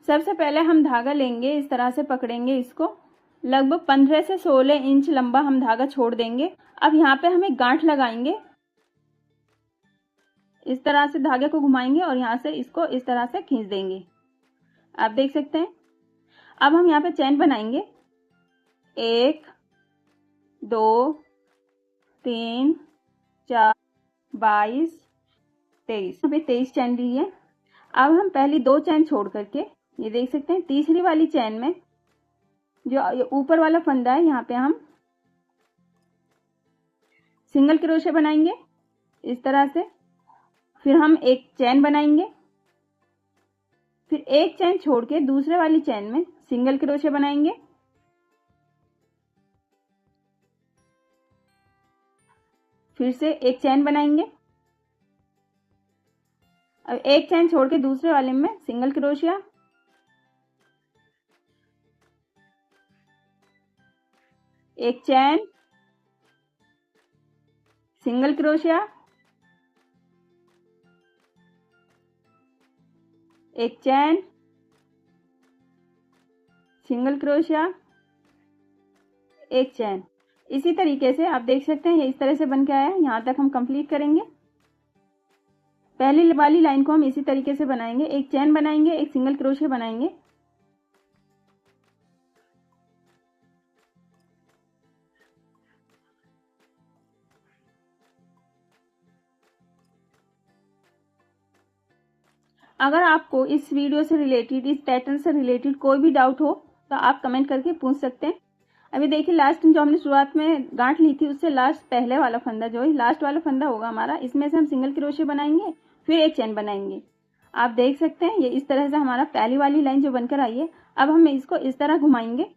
सबसे पहले हम धागा लेंगे, इस तरह से पकड़ेंगे इसको, लगभग 15 से 16 इंच लंबा हम धागा छोड़ देंगे। अब यहाँ पे हम एक गांठ लगाएंगे, इस तरह से धागे को घुमाएंगे और यहाँ से इसको इस तरह से खींच देंगे। आप देख सकते हैं। अब हम यहाँ पे चैन बनाएंगे, 1 2 3 4 22 23, यहाँ पे 23 चैन ली है। अब हम पहली 2 चैन छोड़ करके ये देख सकते हैं, तीसरी वाली चैन में जो ऊपर वाला फंदा है यहाँ पे हम सिंगल क्रोशे बनाएंगे इस तरह से। फिर हम एक चैन बनाएंगे, फिर एक चैन छोड़ के दूसरे वाली चैन में सिंगल क्रोशे बनाएंगे, फिर से एक चैन बनाएंगे। अब एक चैन छोड़ के दूसरे वाले में सिंगल क्रोशिया, एक चैन, सिंगल क्रोशिया, एक चैन, सिंगल क्रोशिया, एक चैन। इसी तरीके से आप देख सकते हैं ये इस तरह से बन के आया है। यहाँ तक हम कंप्लीट करेंगे। पहली वाली लाइन को हम इसी तरीके से बनाएंगे, एक चैन बनाएंगे, एक सिंगल क्रोशिया बनाएंगे, अगर आपको इस वीडियो से रिलेटेड, इस पैटर्न से रिलेटेड कोई भी डाउट हो तो आप कमेंट करके पूछ सकते हैं। अभी देखिए लास्ट जो हमने शुरुआत में गांठ ली थी उससे लास्ट पहले वाला फंदा जो है लास्ट वाला फंदा होगा हमारा, इसमें से हम सिंगल क्रोशिया बनाएंगे, फिर एक चैन बनाएंगे। आप देख सकते हैं ये इस तरह से हमारा पहली वाली लाइन जो बनकर आई है। अब हम इसको इस तरह घुमाएंगे।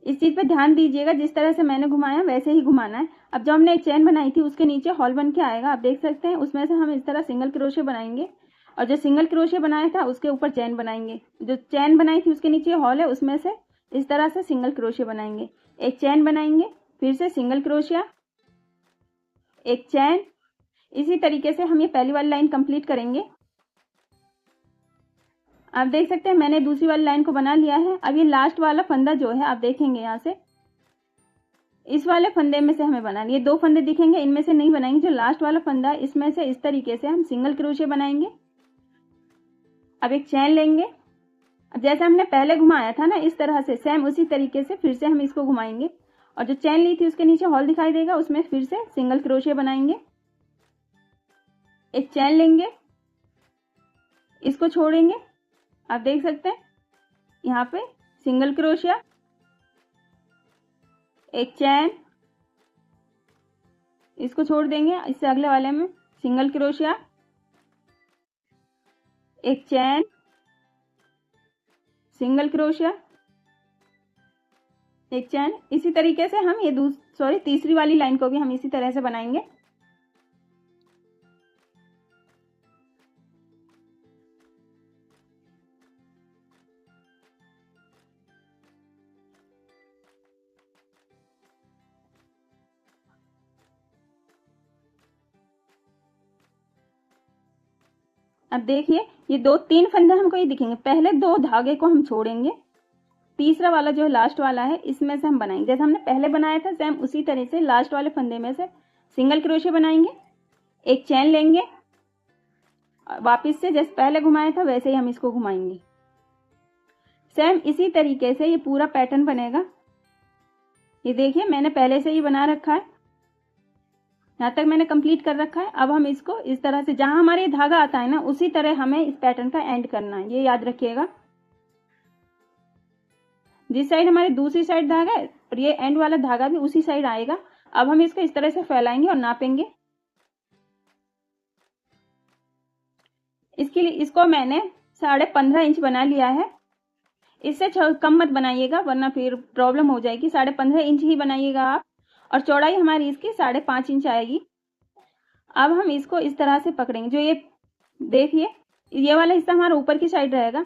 इस चीज पे ध्यान दीजिएगा, जिस तरह से मैंने घुमाया वैसे ही घुमाना है। अब जो हमने एक चैन बनाई थी उसके नीचे हॉल बन के आएगा, आप देख सकते हैं। उसमें से हम इस तरह सिंगल क्रोशिया बनाएंगे और जो सिंगल क्रोशिया बनाया था उसके ऊपर चैन बनाएंगे। जो चैन बनाई थी उसके नीचे हॉल है, उसमें से इस तरह से सिंगल क्रोशिया बनाएंगे, एक चैन बनाएंगे, फिर से सिंगल क्रोशिया, एक चैन। इसी तरीके से हम ये पहली वाली लाइन कंप्लीट करेंगे। आप देख सकते हैं मैंने दूसरी वाली लाइन को बना लिया है। अब ये लास्ट वाला फंदा जो है आप देखेंगे यहाँ से, इस वाले फंदे में से हमें बनाना, ये 2 फंदे दिखेंगे, इनमें से नहीं बनाएंगे। जो लास्ट वाला फंदा है इसमें से इस तरीके से हम सिंगल क्रोशिया बनाएंगे। अब एक चैन लेंगे, अब जैसे हमने पहले घुमाया था ना इस तरह से, सेम उसी तरीके से फिर से हम इसको घुमाएंगे और जो चैन ली थी उसके नीचे हॉल दिखाई देगा, उसमें फिर से सिंगल क्रोशिया बनाएंगे, एक चैन लेंगे, इसको छोड़ेंगे। आप देख सकते हैं यहाँ पे सिंगल क्रोशिया, एक चैन, इसको छोड़ देंगे। इससे अगले वाले में सिंगल क्रोशिया, एक चैन, सिंगल क्रोशिया, एक चैन। इसी तरीके से हम ये तीसरी वाली लाइन को भी हम इसी तरह से बनाएंगे। अब देखिए ये 2-3 फंदे हमको ये दिखेंगे। पहले 2 धागे को हम छोड़ेंगे, तीसरा वाला जो है लास्ट वाला है इसमें से हम बनाएंगे जैसे हमने पहले बनाया था, सेम उसी तरह से लास्ट वाले फंदे में से सिंगल क्रोशिया बनाएंगे, एक चैन लेंगे, वापस से जैसे पहले घुमाया था वैसे ही हम इसको घुमाएंगे। सेम इसी तरीके से ये पूरा पैटर्न बनेगा। ये देखिए मैंने पहले से ही बना रखा है, यहाँ तक मैंने कंप्लीट कर रखा है। अब हम इसको इस तरह से, जहां हमारे धागा आता है ना उसी तरह हमें इस पैटर्न का एंड करना है, ये याद रखिएगा। जिस साइड हमारी दूसरी साइड धागा है और ये एंड वाला धागा भी उसी साइड आएगा। अब हम इसको इस तरह से फैलाएंगे और नापेंगे। इसके लिए इसको मैंने 15.5 इंच बना लिया है। इससे कम मत बनाइएगा वरना फिर प्रॉब्लम हो जाएगी। 15.5 इंच ही बनाइएगा आप, और चौड़ाई हमारी इसकी 5.5 इंच आएगी। अब हम इसको इस तरह से पकड़ेंगे। जो ये देखिए ये वाला हिस्सा हमारा ऊपर की साइड रहेगा।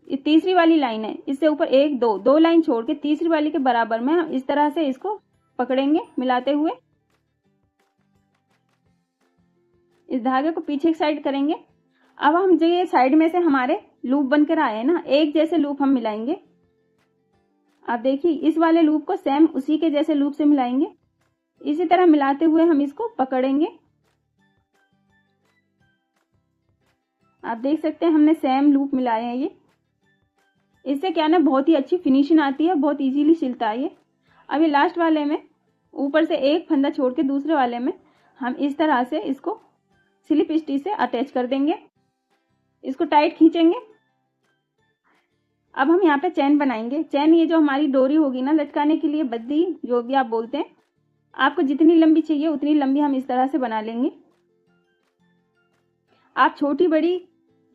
ये तीसरी वाली लाइन है, इससे ऊपर 1 2 लाइन छोड़ के तीसरी वाली के बराबर में हम इस तरह से इसको पकड़ेंगे मिलाते हुए। इस धागे को पीछे की साइड करेंगे। अब हम जो ये साइड में से हमारे लूप बनकर आए हैं ना, एक जैसे लूप हम मिलाएंगे। आप देखिए इस वाले लूप को सेम उसी के जैसे लूप से मिलाएंगे। इसी तरह मिलाते हुए हम इसको पकड़ेंगे। आप देख सकते हैं हमने सेम लूप मिलाए हैं। ये इससे क्या ना बहुत ही अच्छी फिनिशिंग आती है, बहुत इजीली सिलता है ये। अभी लास्ट वाले में ऊपर से एक फंदा छोड़ के दूसरे वाले में हम इस तरह से इसको स्लिप स्टिच से अटैच कर देंगे। इसको टाइट खींचेंगे। अब हम यहाँ पे चैन बनाएंगे। चैन ये जो हमारी डोरी होगी ना लटकाने के लिए, बद्दी जो भी आप बोलते हैं, आपको जितनी लंबी चाहिए उतनी लंबी हम इस तरह से बना लेंगे। आप छोटी बड़ी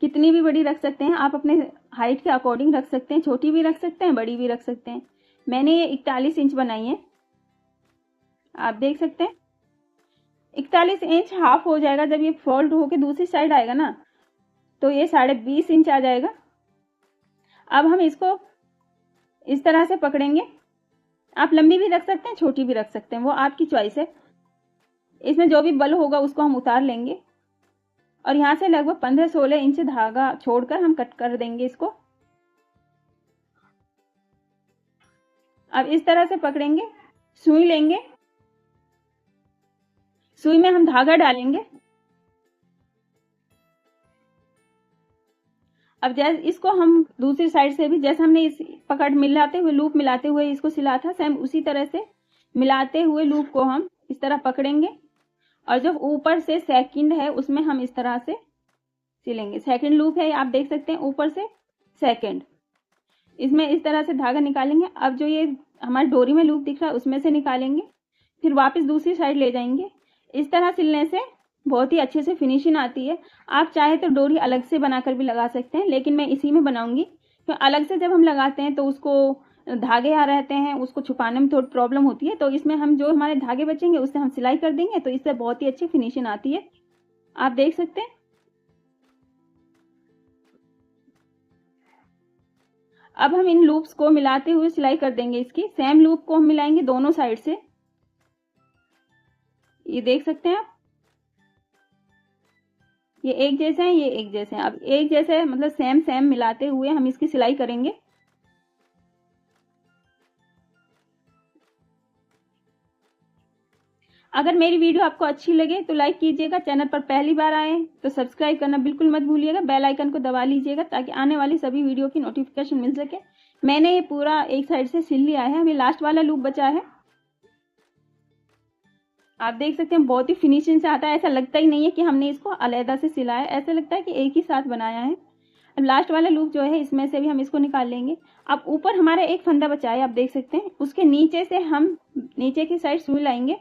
कितनी भी बड़ी रख सकते हैं, आप अपने हाइट के अकॉर्डिंग रख सकते हैं। छोटी भी रख सकते हैं, बड़ी भी रख सकते हैं। मैंने ये 41 इंच बनाई है। आप देख सकते हैं 41 इंच हाफ हो जाएगा। जब ये फोल्ड होके दूसरी साइड आएगा ना तो ये 20.5 इंच आ जाएगा। अब हम इसको इस तरह से पकड़ेंगे। आप लंबी भी रख सकते हैं, छोटी भी रख सकते हैं, वो आपकी चॉइस है। इसमें जो भी बल होगा उसको हम उतार लेंगे और यहाँ से लगभग 15-16 इंच धागा छोड़कर हम कट कर देंगे इसको। अब इस तरह से पकड़ेंगे, सुई लेंगे, सुई में हम धागा डालेंगे। अब जैसे इसको हम दूसरी साइड से भी जैसे हमने इस पकड़ मिलाते हुए लूप मिलाते हुए इसको सिला था, सेम उसी तरह से मिलाते हुए लूप को हम इस तरह पकड़ेंगे और जब ऊपर से सेकंड है उसमें हम इस तरह से सिलेंगे। सेकंड लूप है, आप देख सकते हैं ऊपर से सेकंड, इसमें इस तरह से धागा निकालेंगे। अब जो ये हमारी डोरी में लूप दिख रहा है उसमें से निकालेंगे, फिर वापस दूसरी साइड ले जाएंगे। इस तरह सिलने से बहुत ही अच्छे से फिनिशिंग आती है। आप चाहे तो डोरी अलग से बनाकर भी लगा सकते हैं, लेकिन मैं इसी में बनाऊंगी। तो अलग से जब हम लगाते हैं तो उसको धागे आ रहते हैं, उसको छुपाने में थोड़ी प्रॉब्लम होती है। तो इसमें हम जो हमारे धागे बचेंगे उससे हम सिलाई कर देंगे, तो इससे बहुत ही अच्छी फिनिशिंग आती है। आप देख सकते हैं। अब हम इन लूप्स को मिलाते हुए सिलाई कर देंगे। इसकी सेम लूप को हम मिलाएंगे दोनों साइड से। ये देख सकते हैं आप, ये एक जैसे हैं, ये एक जैसे हैं। अब एक जैसे मतलब सेम सेम मिलाते हुए हम इसकी सिलाई करेंगे। अगर मेरी वीडियो आपको अच्छी लगे तो लाइक कीजिएगा। चैनल पर पहली बार आए तो सब्सक्राइब करना बिल्कुल मत भूलिएगा। बेल आइकन को दबा लीजिएगा ताकि आने वाली सभी वीडियो की नोटिफिकेशन मिल सके। मैंने ये पूरा एक साइड से सिल लिया है, अभी लास्ट वाला लूप बचा है। आप देख सकते हैं बहुत ही फिनिशिंग से आता है। ऐसा लगता ही नहीं है कि हमने इसको अलग से सिला है, ऐसा लगता है कि एक ही साथ बनाया है। अब लास्ट वाला लूप जो है इसमें से भी हम इसको निकाल लेंगे। अब ऊपर हमारा एक फंदा बचा है, आप देख सकते हैं। उसके नीचे से हम नीचे की साइड सुई लाएंगे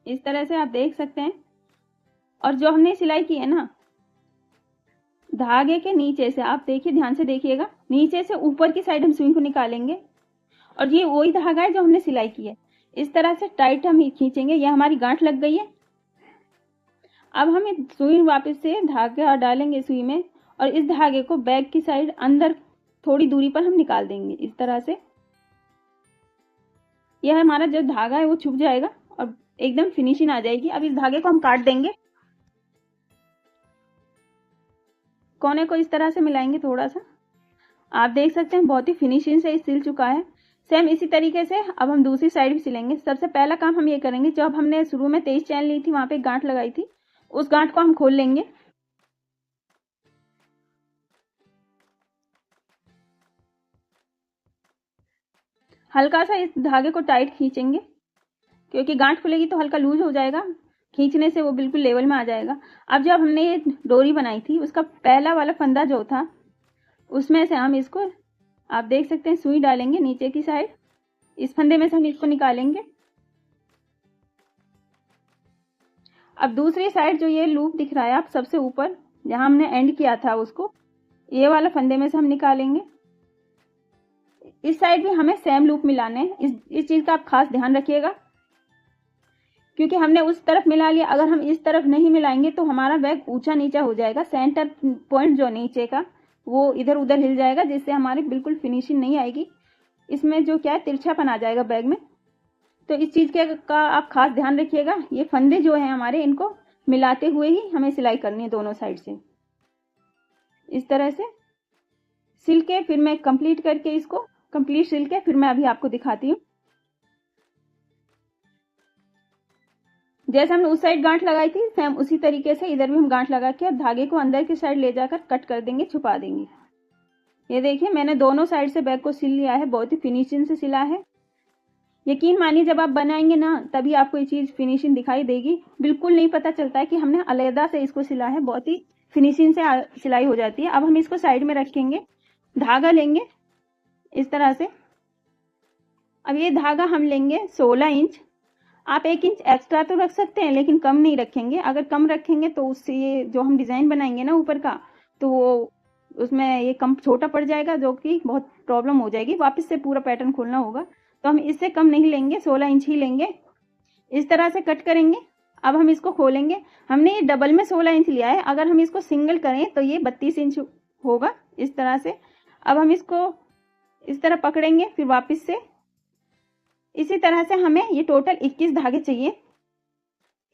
इस तरह से, आप देख सकते हैं। और जो हमने सिलाई की है ना धागे के नीचे से, आप देखिए ध्यान से देखिएगा, नीचे से ऊपर की साइड हम सुई को निकालेंगे और ये वही धागा है जो हमने सिलाई की है। इस तरह से टाइट हम खींचेंगे। ये हमारी गांठ लग गई है। अब हम सुई वापस से धागा डालेंगे सुई में और इस धागे को बैक की साइड अंदर थोड़ी दूरी पर हम निकाल देंगे इस तरह से। यह हमारा जो धागा है वो छुप जाएगा और एकदम फिनिशिंग आ जाएगी। अब इस धागे को हम काट देंगे, कोने को इस तरह से मिलाएंगे थोड़ा सा। आप देख सकते हैं बहुत ही फिनिशिंग से सिल चुका है। सेम इसी तरीके से अब हम दूसरी साइड भी सिलेंगे। सबसे पहला काम हम ये करेंगे, जब हमने शुरू में 23 चैन ली थी वहां पे गांठ लगाई थी, उस गांठ को हम खोल लेंगे। हल्का सा इस धागे को टाइट खींचेंगे क्योंकि गांठ खुलेगी तो हल्का लूज हो जाएगा, खींचने से वो बिल्कुल लेवल में आ जाएगा। अब जब हमने ये डोरी बनाई थी उसका पहला वाला फंदा जो था उसमें से हम इसको, आप देख सकते हैं, सुई डालेंगे नीचे की साइड। इस फंदे में से हम इसको निकालेंगे। अब दूसरी साइड जो ये लूप दिख रहा है आप सबसे ऊपर जहां हमने एंड किया था उसको, ये वाला फंदे में से हम निकालेंगे। इस साइड भी हमें सेम लूप मिलाने हैं। इस चीज का आप खास ध्यान रखिएगा क्योंकि हमने उस तरफ मिला लिया। अगर हम इस तरफ नहीं मिलाएंगे तो हमारा बैग ऊंचा नीचा हो जाएगा। सेंटर पॉइंट जो नीचे का वो इधर उधर हिल जाएगा, जिससे हमारी बिल्कुल फिनिशिंग नहीं आएगी। इसमें जो क्या है तिरछापन आ जाएगा बैग में। तो इस चीज का आप खास ध्यान रखिएगा। ये फंदे जो है हमारे, इनको मिलाते हुए ही हमें सिलाई करनी है दोनों साइड से। इस तरह से सिल के फिर मैं कंप्लीट करके इसको कंप्लीट सिल के फिर मैं अभी आपको दिखाती हूँ। जैसे हमने उस साइड गांठ लगाई थी सेम उसी तरीके से इधर भी हम गांठ लगा के और धागे को अंदर की साइड ले जाकर कट कर देंगे, छुपा देंगे। ये देखिए मैंने दोनों साइड से बैग को सिल लिया है, बहुत ही फिनिशिंग से सिला है। यकीन मानिए जब आप बनाएंगे ना तभी आपको ये चीज फिनिशिंग दिखाई देगी, बिल्कुल नहीं पता चलता है कि हमने अलग से इसको सिला है, बहुत ही फिनिशिंग से सिलाई हो जाती है। अब हम इसको साइड में रखेंगे, धागा लेंगे इस तरह से। अब ये धागा हम लेंगे 16 इंच, आप 1 इंच एक्स्ट्रा तो रख सकते हैं लेकिन कम नहीं रखेंगे। अगर कम रखेंगे तो उससे ये जो हम डिजाइन बनाएंगे ना ऊपर का, तो वो उसमें ये कम छोटा पड़ जाएगा, जो कि बहुत प्रॉब्लम हो जाएगी, वापस से पूरा पैटर्न खोलना होगा। तो हम इससे कम नहीं लेंगे, 16 इंच ही लेंगे। इस तरह से कट करेंगे। अब हम इसको खोलेंगे। हमने ये डबल में 16 इंच लिया है, अगर हम इसको सिंगल करें तो ये 32 इंच होगा इस तरह से। अब हम इसको इस तरह पकड़ेंगे, फिर वापस से इसी तरह से हमें ये टोटल 21 धागे चाहिए।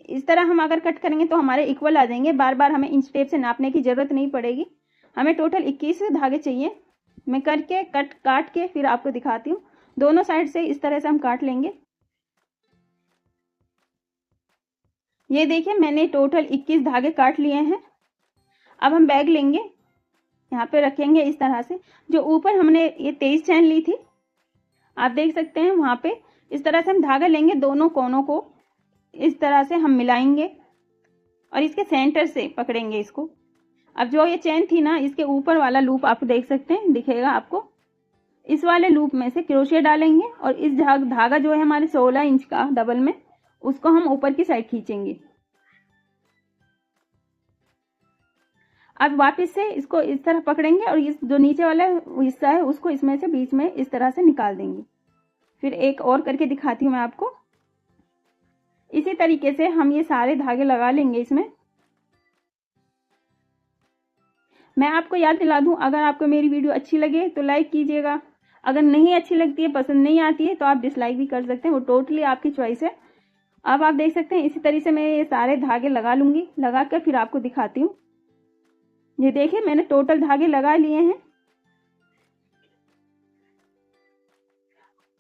इस तरह हम अगर कट करेंगे तो हमारे इक्वल आ जाएंगे, बार बार हमें इंच टेप से नापने की जरूरत नहीं पड़ेगी। हमें टोटल 21 धागे चाहिए। मैं करके काट के फिर आपको दिखाती हूँ। दोनों साइड से इस तरह से हम काट लेंगे। ये देखिए मैंने टोटल 21 धागे काट लिए हैं। अब हम बैग लेंगे, यहाँ पे रखेंगे इस तरह से। जो ऊपर हमने ये 23 चैन ली थी आप देख सकते हैं, वहां पे इस तरह से हम धागा लेंगे, दोनों कोनों को इस तरह से हम मिलाएंगे और इसके सेंटर से पकड़ेंगे इसको। अब जो ये चैन थी ना, इसके ऊपर वाला लूप आप देख सकते हैं, दिखेगा आपको। इस वाले लूप में से क्रोशिया डालेंगे और इस धागा जो है हमारे 16 इंच का डबल में, उसको हम ऊपर की साइड खींचेंगे। अब वापस से इसको इस तरह पकड़ेंगे और इस जो नीचे वाला हिस्सा है उसको इसमें से बीच में इस तरह से निकाल देंगे। फिर एक और करके दिखाती हूँ मैं आपको। इसी तरीके से हम ये सारे धागे लगा लेंगे इसमें। मैं आपको याद दिला दूं, अगर आपको मेरी वीडियो अच्छी लगे तो लाइक कीजिएगा, अगर नहीं अच्छी लगती है, पसंद नहीं आती है, तो आप डिसलाइक भी कर सकते हैं, वो टोटली आपकी चॉइस है। अब आप देख सकते हैं इसी तरीके से मैं ये सारे धागे लगा लूंगी, लगा कर फिर आपको दिखाती हूँ। ये देखिए मैंने टोटल धागे लगा लिए हैं।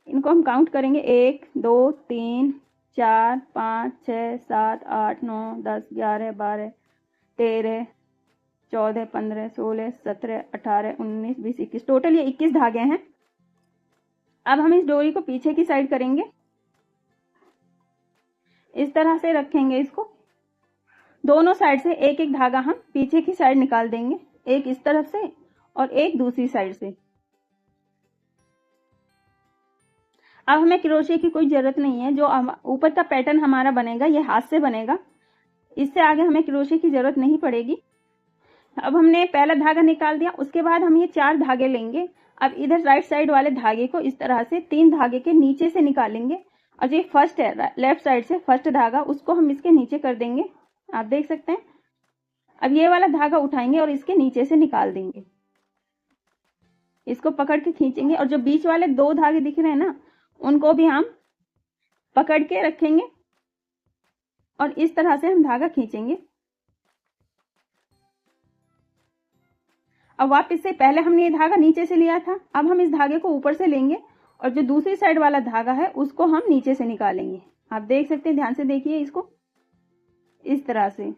इनको हम काउंट करेंगे, 1 2 3 4 5 6 7 8 9 10 11 12 13 14 15 16 17 18 19 20 21, टोटल ये 21 धागे हैं। अब हम इस डोरी को पीछे की साइड करेंगे, इस तरह से रखेंगे इसको। दोनों साइड से एक एक धागा हम पीछे की साइड निकाल देंगे, एक इस तरफ से और एक दूसरी साइड से। अब हमें क्रोशिया की कोई जरूरत नहीं है, जो ऊपर का पैटर्न हमारा बनेगा ये हाथ से बनेगा, इससे आगे हमें क्रोशिया की जरूरत नहीं पड़ेगी। अब हमने पहला धागा निकाल दिया, उसके बाद हम ये 4 धागे लेंगे। अब इधर राइट साइड वाले धागे को इस तरह से 3 धागे के नीचे से निकालेंगे और जो फर्स्ट है लेफ्ट साइड से फर्स्ट धागा, उसको हम इसके नीचे कर देंगे, आप देख सकते हैं। अब ये वाला धागा उठाएंगे और इसके नीचे से निकाल देंगे, इसको पकड़ के खींचेंगे और जो बीच वाले 2 धागे दिख रहे हैं ना, उनको भी हम पकड़ के रखेंगे और इस तरह से हम धागा खींचेंगे। अब वापस से पहले हमने ये धागा नीचे से लिया था, अब हम इस धागे को ऊपर से लेंगे और जो दूसरी साइड वाला धागा है उसको हम नीचे से निकालेंगे। आप देख सकते हैं, ध्यान से देखिए इसको, इस तरह से।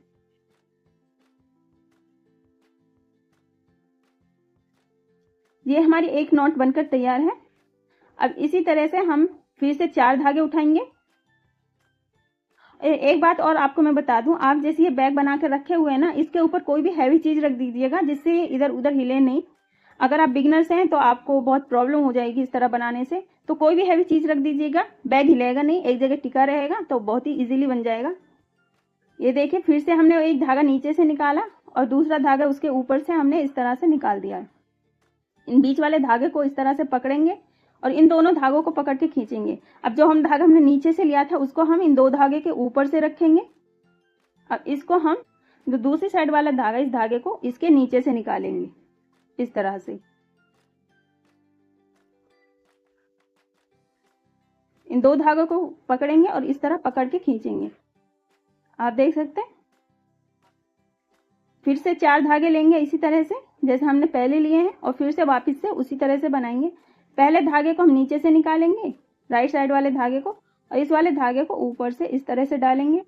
ये हमारी एक नॉट बनकर तैयार है। अब इसी तरह से हम फिर से 4 धागे उठाएंगे। एक बात और आपको मैं बता दूं, आप जैसे ये बैग बना कर रखे हुए हैं ना, इसके ऊपर कोई भी हैवी चीज रख दीजिएगा जिससे ये इधर उधर हिले नहीं। अगर आप बिगनर्स हैं तो आपको बहुत प्रॉब्लम हो जाएगी इस तरह बनाने से, तो कोई भी हैवी चीज रख दीजिएगा, बैग हिलेगा नहीं, एक जगह टिका रहेगा, तो बहुत ही इजीली बन जाएगा। ये देखिए फिर से हमने एक धागा नीचे से निकाला और दूसरा धागा उसके ऊपर से हमने इस तरह से निकाल दिया है। इन बीच वाले धागे को इस तरह से पकड़ेंगे और इन दोनों धागों को पकड़ के खींचेंगे। अब जो हम धागा हमने नीचे से लिया था उसको हम इन 2 धागे के ऊपर से रखेंगे। अब इसको हम जो दूसरी साइड वाला धागा, इस धागे को इसके नीचे से निकालेंगे इस तरह से। इन 2 धागों को पकड़ेंगे और इस तरह पकड़ के खींचेंगे, आप देख सकते हैं। फिर से 4 धागे लेंगे इसी तरह से जैसे हमने पहले लिए हैं और फिर से वापस से उसी तरह से बनाएंगे। पहले धागे को हम नीचे से निकालेंगे, राइट साइड वाले धागे को, और इस वाले धागे को ऊपर से इस तरह से डालेंगे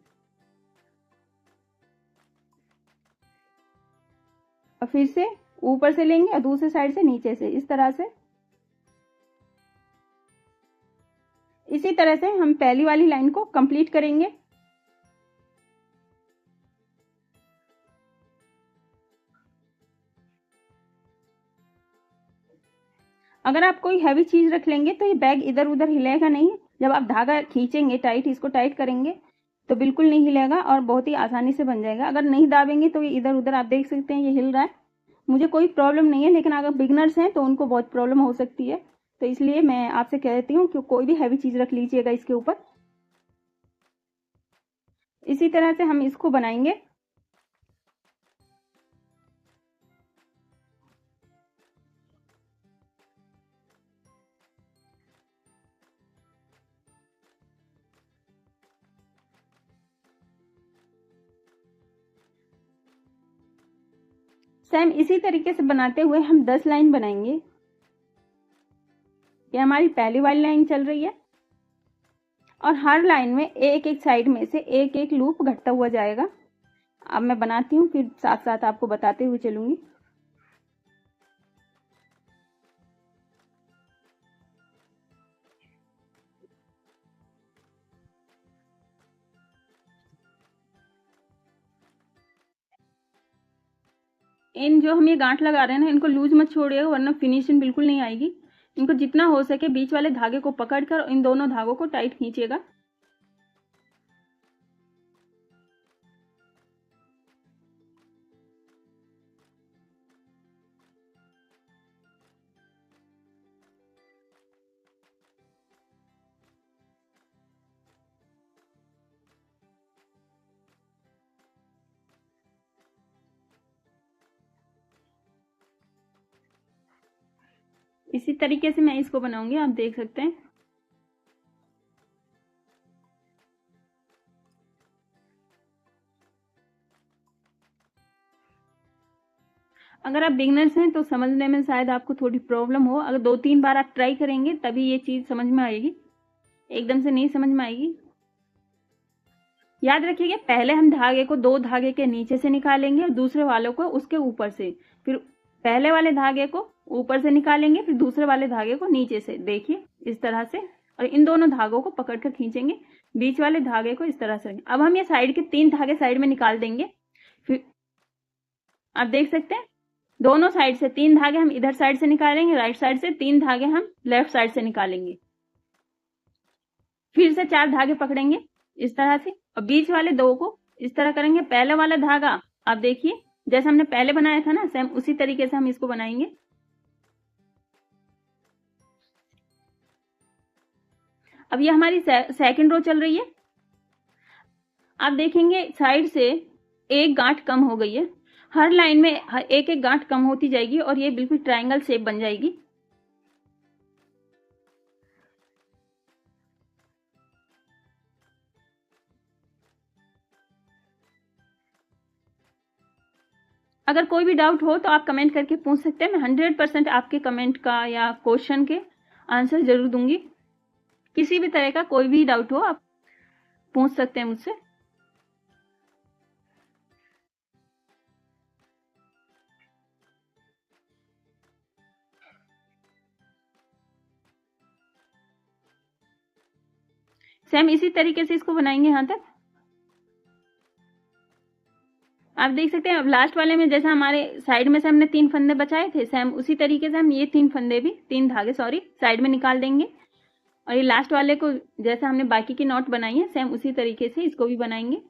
और फिर से ऊपर से लेंगे और दूसरी साइड से नीचे से इस तरह से। इसी तरह से हम पहली वाली लाइन को कंप्लीट करेंगे। अगर आप कोई हैवी चीज रख लेंगे तो ये बैग इधर उधर हिलेगा नहीं। जब आप धागा खींचेंगे टाइट, इसको टाइट करेंगे तो बिल्कुल नहीं हिलेगा और बहुत ही आसानी से बन जाएगा। अगर नहीं दाबेंगे तो ये इधर उधर, आप देख सकते हैं ये हिल रहा है। मुझे कोई प्रॉब्लम नहीं है, लेकिन अगर बिगनर्स हैं तो उनको बहुत प्रॉब्लम हो सकती है, तो इसलिए मैं आपसे कहती हूँ कि कोई भी हैवी चीज रख लीजिएगा इसके ऊपर। इसी तरह से हम इसको बनाएंगे। सेम इसी तरीके से बनाते हुए हम 10 लाइन बनाएंगे। ये हमारी पहली वाली लाइन चल रही है और हर लाइन में एक एक साइड में से एक एक लूप घटता हुआ जाएगा। अब मैं बनाती हूँ, फिर साथ साथ आपको बताते हुए चलूंगी। इन जो हम ये गांठ लगा रहे हैं ना, इनको लूज मत छोड़िएगा वरना फिनिशिंग बिल्कुल नहीं आएगी। इनको जितना हो सके बीच वाले धागे को पकड़कर इन दोनों धागों को टाइट खींचिएगा। इसी तरीके से मैं इसको बनाऊंगी, आप देख सकते हैं। अगर आप बिगनर्स हैं तो समझने में शायद आपको थोड़ी प्रॉब्लम हो। अगर 2-3 बार आप ट्राई करेंगे तभी ये चीज समझ में आएगी, एकदम से नहीं समझ में आएगी। याद रखिएगा, पहले हम धागे को 2 धागे के नीचे से निकालेंगे और दूसरे वालों को उसके ऊपर से, फिर पहले वाले धागे को ऊपर से निकालेंगे, फिर दूसरे वाले धागे को नीचे से, देखिए इस तरह से, और इन दोनों धागों को पकड़कर खींचेंगे, बीच वाले धागे को इस तरह से। अब हम ये साइड के 3 धागे साइड में निकाल देंगे। फिर आप देख सकते हैं दोनों साइड से 3 धागे हम इधर साइड से निकालेंगे, राइट साइड से 3 धागे हम लेफ्ट साइड से निकालेंगे। फिर से 4 धागे पकड़ेंगे इस तरह से और बीच वाले 2 को इस तरह करेंगे। पहले वाला धागा आप देखिए जैसे हमने पहले बनाया था ना, सेम उसी तरीके से हम इसको बनाएंगे। अब ये हमारी सेकंड रो चल रही है। आप देखेंगे साइड से एक गांठ कम हो गई है, हर लाइन में एक एक गांठ कम होती जाएगी और ये बिल्कुल ट्रायंगल शेप बन जाएगी। अगर कोई भी डाउट हो तो आप कमेंट करके पूछ सकते हैं। मैं 100% आपके कमेंट का या क्वेश्चन के आंसर जरूर दूंगी। किसी भी तरह का कोई भी डाउट हो आप पूछ सकते हैं मुझसे। सेम इसी तरीके से इसको बनाएंगे यहां तक। आप देख सकते हैं अब लास्ट वाले में जैसा हमारे साइड में से हमने 3 फंदे बचाए थे, सेम उसी तरीके से हम ये 3 फंदे भी 3 धागे साइड में निकाल देंगे और ये लास्ट वाले को जैसा हमने बाकी की नॉट बनाई है सेम उसी तरीके से इसको भी बनाएंगे।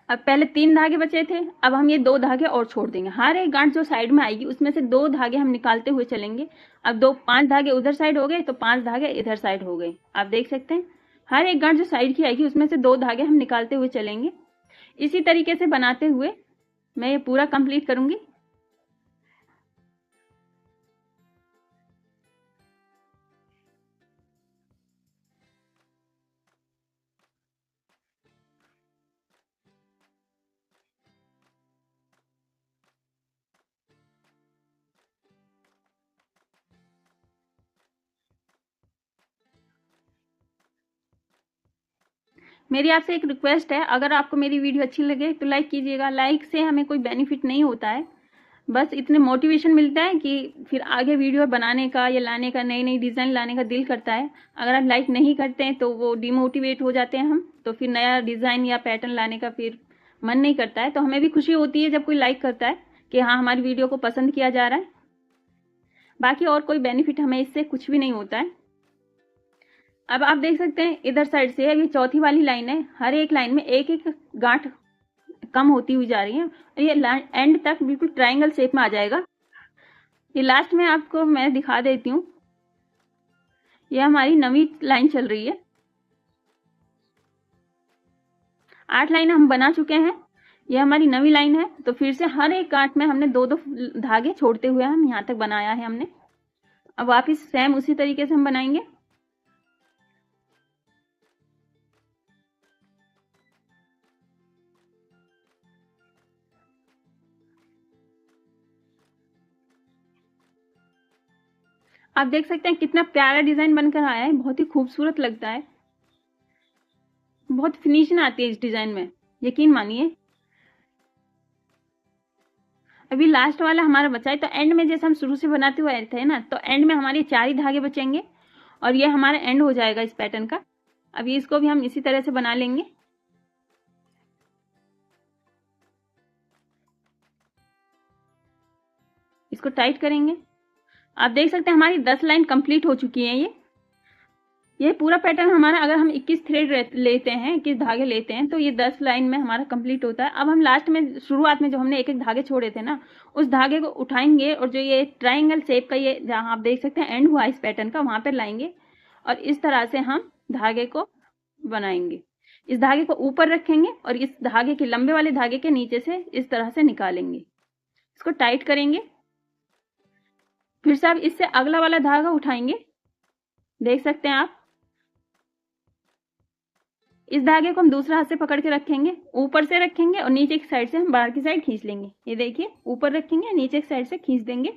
अब पहले 3 धागे बचे थे, अब हम ये 2 धागे और छोड़ देंगे। हर एक गांठ जो साइड में आएगी उसमें से 2 धागे हम निकालते हुए चलेंगे। अब 5 धागे उधर साइड हो गए तो 5 धागे इधर साइड हो गए। आप देख सकते हैं हर एक गांठ जो साइड की आएगी उसमें से 2 धागे हम निकालते हुए चलेंगे। इसी तरीके से बनाते हुए मैं ये पूरा कंप्लीट करूंगी। मेरी आपसे एक रिक्वेस्ट है, अगर आपको मेरी वीडियो अच्छी लगे तो लाइक कीजिएगा। लाइक से हमें कोई बेनिफिट नहीं होता है, बस इतने मोटिवेशन मिलता है कि फिर आगे वीडियो बनाने का या लाने का, नई नई डिज़ाइन लाने का दिल करता है। अगर आप लाइक नहीं करते हैं तो वो डिमोटिवेट हो जाते हैं हम, तो फिर नया डिज़ाइन या पैटर्न लाने का फिर मन नहीं करता है। तो हमें भी खुशी होती है जब कोई लाइक करता है कि हाँ, हमारी वीडियो को पसंद किया जा रहा है। बाकी और कोई बेनिफिट हमें इससे कुछ भी नहीं होता है। अब आप देख सकते हैं इधर साइड से अभी चौथी वाली लाइन है, हर एक लाइन में एक एक गांठ कम होती हुई जा रही है और ये एंड तक बिल्कुल ट्रायंगल शेप में आ जाएगा। ये लास्ट में आपको मैं दिखा देती हूँ। ये हमारी नवी लाइन चल रही है, 8 लाइन हम बना चुके हैं, ये हमारी नवी लाइन है। तो फिर से हर एक गांठ में हमने 2-2 धागे छोड़ते हुए हम यहाँ तक बनाया है हमने। अब वापिस सेम उसी तरीके से हम बनाएंगे। आप देख सकते हैं कितना प्यारा डिजाइन बनकर आया है, बहुत ही खूबसूरत लगता है, बहुत फिनिशिंग आती है इस डिजाइन में, यकीन मानिए। अभी लास्ट वाला हमारा बचा है, तो एंड में जैसे हम शुरू से बनाते हुए आए थे ना, तो एंड में हमारे 4 ही धागे बचेंगे और ये हमारा एंड हो जाएगा इस पैटर्न का। अभी इसको भी हम इसी तरह से बना लेंगे। इसको टाइट करेंगे। आप देख सकते हैं हमारी 10 लाइन कंप्लीट हो चुकी है। ये पूरा पैटर्न हमारा, अगर हम 21 थ्रेड लेते हैं, 21 धागे लेते हैं, तो ये 10 लाइन में हमारा कंप्लीट होता है। अब हम लास्ट में, शुरुआत में जो हमने एक एक धागे छोड़े थे ना, उस धागे को उठाएंगे और जो ये ट्राइंगल शेप का, ये जहाँ आप देख सकते हैं एंड हुआ इस पैटर्न का, वहां पर लाएंगे और इस तरह से हम धागे को बनाएंगे। इस धागे को ऊपर रखेंगे और इस धागे के, लंबे वाले धागे के नीचे से इस तरह से निकालेंगे। इसको टाइट करेंगे। फिर से आप इससे अगला वाला धागा उठाएंगे, देख सकते हैं आप। इस धागे को हम दूसरा हाथ से पकड़ के रखेंगे, ऊपर से रखेंगे और नीचे की साइड से हम बाहर की साइड खींच लेंगे। ये देखिए, ऊपर रखेंगे, नीचे की साइड से खींच देंगे।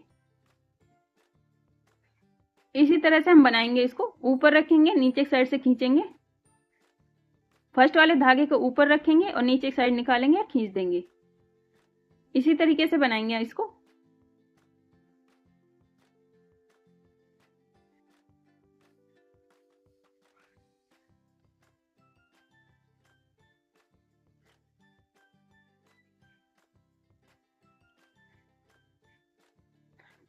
इसी तरह से हम बनाएंगे इसको, ऊपर रखेंगे, नीचे की साइड से खींचेंगे। फर्स्ट वाले धागे को ऊपर रखेंगे और नीचे की साइड निकालेंगे और खींच देंगे। इसी तरीके से बनाएंगे इसको।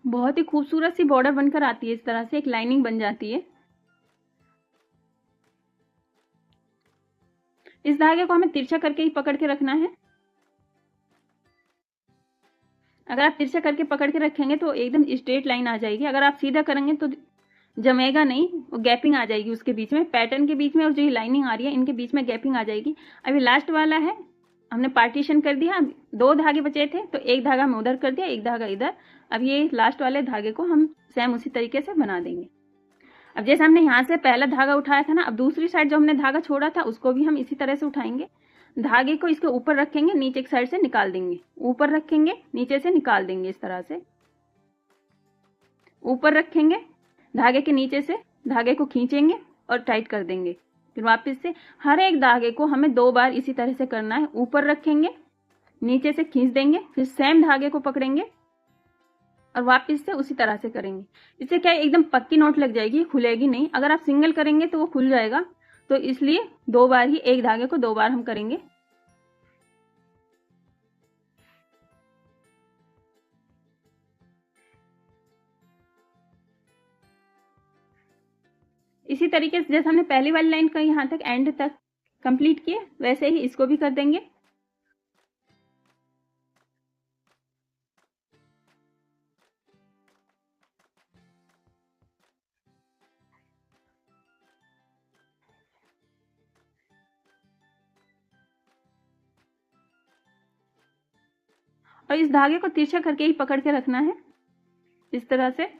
बहुत ही खूबसूरत सी बॉर्डर बनकर आती है, इस तरह से एक लाइनिंग बन जाती है। इस धागे को हमें तिरछा करके ही पकड़ के रखना है। अगर आप तिरछा करके पकड़ के रखेंगे तो एकदम स्ट्रेट लाइन आ जाएगी। अगर आप सीधा करेंगे तो जमेगा नहीं, वो गैपिंग आ जाएगी उसके बीच में, पैटर्न के बीच में और जो ये लाइनिंग आ रही है इनके बीच में गैपिंग आ जाएगी। अभी लास्ट वाला है, हमने पार्टीशन कर दिया। 2 धागे बचे थे तो एक धागा हम उधर कर दिया, एक धागा इधर। अब ये लास्ट वाले धागे को हम सेम उसी तरीके से बना देंगे। अब जैसे हमने यहाँ से पहला धागा उठाया था ना, अब दूसरी साइड जो हमने धागा छोड़ा था उसको भी हम इसी तरह से उठाएंगे। धागे को इसके ऊपर रखेंगे, नीचे की साइड से निकाल देंगे, ऊपर रखेंगे, नीचे से निकाल देंगे। इस तरह से ऊपर रखेंगे, धागे के नीचे से धागे को खींचेंगे और टाइट कर देंगे। फिर वापस से हर एक धागे को हमें 2 बार इसी तरह से करना है। ऊपर रखेंगे, नीचे से खींच देंगे, फिर सेम धागे को पकड़ेंगे और वापस से उसी तरह से करेंगे। इससे क्या है, एकदम पक्की नोट लग जाएगी, खुलेगी नहीं। अगर आप सिंगल करेंगे तो वो खुल जाएगा, तो इसलिए 2 बार ही, एक धागे को 2 बार हम करेंगे। इसी तरीके से जैसे हमने पहली वाली लाइन का यहाँ तक एंड तक कंप्लीट किए, वैसे ही इसको भी कर देंगे। और इस धागे को तिरछा करके ही पकड़ के रखना है, इस तरह से।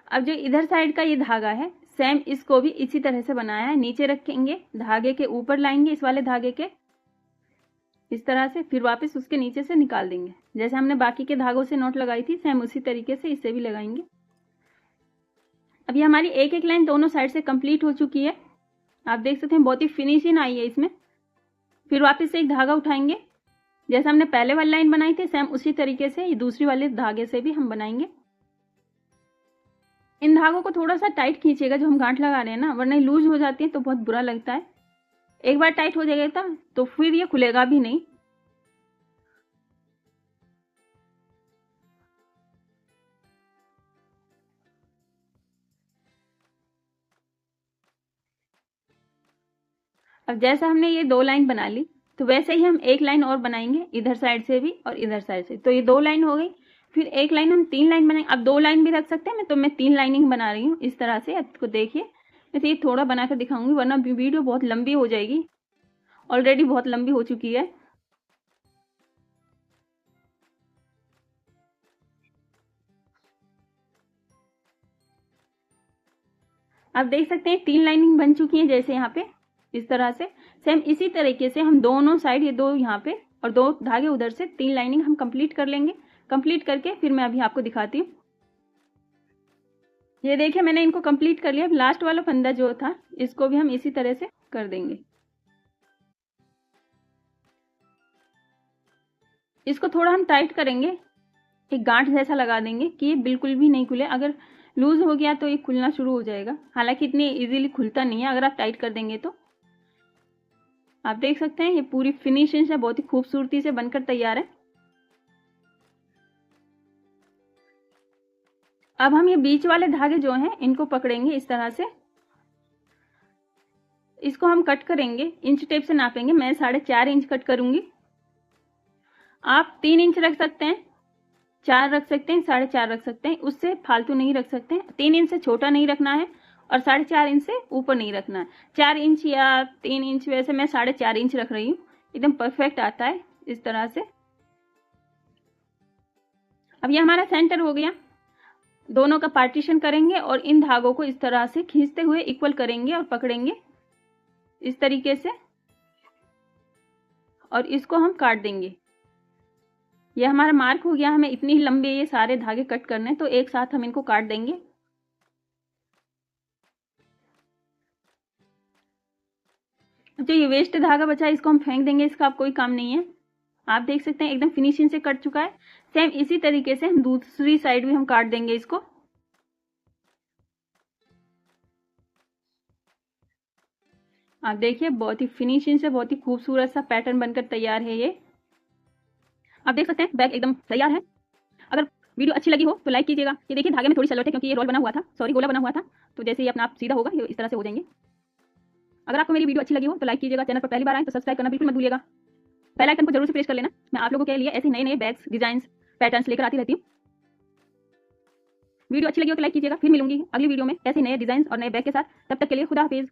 अब जो इधर साइड का ये धागा है, सेम इसको भी इसी तरह से बनाया है। नीचे रखेंगे, धागे के ऊपर लाएंगे, इस वाले धागे के इस तरह से, फिर वापस उसके नीचे से निकाल देंगे। जैसे हमने बाकी के धागों से नॉट लगाई थी सेम उसी तरीके से इससे भी लगाएंगे। अब ये हमारी एक एक लाइन दोनों साइड से कंप्लीट हो चुकी है। आप देख सकते हैं बहुत ही फिनिशिंग आई है इसमें। फिर वापस से एक धागा उठाएंगे, जैसे हमने पहले वाली लाइन बनाई थी सेम उसी तरीके से ये दूसरी वाले धागे से भी हम बनाएंगे। इन धागों को थोड़ा सा टाइट खींचेगा जो हम गांठ लगा रहे हैं ना, वरना लूज हो जाती है तो बहुत बुरा लगता है। एक बार टाइट हो जाएगा तो फिर ये खुलेगा भी नहीं। अब जैसा हमने ये 2 लाइन बना ली तो वैसे ही हम एक लाइन और बनाएंगे, इधर साइड से भी और इधर साइड से। तो ये 2 लाइन हो गई, फिर एक लाइन हम 3 लाइन बनाएंगे। अब 2 लाइन भी रख सकते हैं, तो मैं 3 लाइनिंग बना रही हूँ इस तरह से। आपको देखिए मैं ये थोड़ा बनाकर दिखाऊंगी वरना वीडियो बहुत लंबी हो जाएगी, ऑलरेडी बहुत लंबी हो चुकी है। आप देख सकते हैं 3 लाइनिंग बन चुकी है, जैसे यहाँ पे इस तरह से। सेम इसी तरीके से हम दोनों साइड, ये 2 यहाँ पे और 2 धागे उधर से 3 लाइनिंग हम कंप्लीट कर लेंगे। कंप्लीट करके फिर मैं अभी आपको दिखाती हूँ। ये देखिए मैंने इनको कंप्लीट कर लिया। अब लास्ट वाला फंदा जो था इसको भी हम इसी तरह से कर देंगे। इसको थोड़ा हम टाइट करेंगे, एक गांठ जैसा लगा देंगे कि ये बिल्कुल भी नहीं खुले। अगर लूज हो गया तो ये खुलना शुरू हो जाएगा, हालांकि इतनी इजीली खुलता नहीं है अगर आप टाइट कर देंगे तो। आप देख सकते हैं ये पूरी फिनिशिंग से बहुत ही खूबसूरती से बनकर तैयार है। अब हम ये बीच वाले धागे जो हैं इनको पकड़ेंगे इस तरह से। इसको हम कट करेंगे, इंच टेप से नापेंगे। मैं 4.5 इंच कट करूंगी। आप 3 इंच रख सकते हैं, 4 रख सकते हैं, 4.5 रख सकते हैं, उससे फालतू नहीं रख सकते हैं। 3 इंच से छोटा नहीं रखना है और 4.5 इंच से ऊपर नहीं रखना है। 4 इंच या 3 इंच, वैसे मैं 4.5 इंच रख रही हूँ, एकदम परफेक्ट आता है इस तरह से। अब ये हमारा सेंटर हो गया। दोनों का पार्टीशन करेंगे और इन धागों को इस तरह से खींचते हुए इक्वल करेंगे और पकड़ेंगे इस तरीके से, और इसको हम काट देंगे। ये हमारा मार्क हो गया, हमें इतनी ही लंबी ये सारे धागे कट करने, तो एक साथ हम इनको काट देंगे। जो ये वेस्ट धागा बचा है इसको हम फेंक देंगे, इसका अब कोई काम नहीं है। आप देख सकते हैं एकदम फिनिशिंग से कट चुका है। सेम इसी तरीके से हम दूसरी साइड भी हम काट देंगे इसको। आप देखिए बहुत ही फिनिशिंग से बहुत ही खूबसूरत सा पैटर्न बनकर तैयार है ये। आप देख सकते हैं बैग एकदम तैयार है। अगर वीडियो अच्छी लगी हो तो लाइक कीजिएगा। ये देखिए धागे में थोड़ी सलवट है क्योंकि ये रोल बना हुआ था, सॉरी गोला बना हुआ था, तो जैसे ही अपना आप सीधा होगा ये इस तरह से हो जाएंगे। अगर आपको मेरी वीडियो अच्छी लगी हो तो लाइक कीजिएगा। चैनल पर पहली बार आए तो सब्सक्राइब करना बिल्कुल मत भूलिएगा। बेल आइकन को जरूर से प्रेस कर लेना। मैं आप लोगों के लिए ऐसे नए नए बैग्स, डिजाइन, पैटर्न्स लेकर आती रहती हूँ। वीडियो अच्छी लगी हो तो लाइक कीजिएगा। फिर मिलूंगी अगली वीडियो में ऐसे नए डिजाइन और नए बैग के साथ। तब तक के लिए खुदा हाफिज।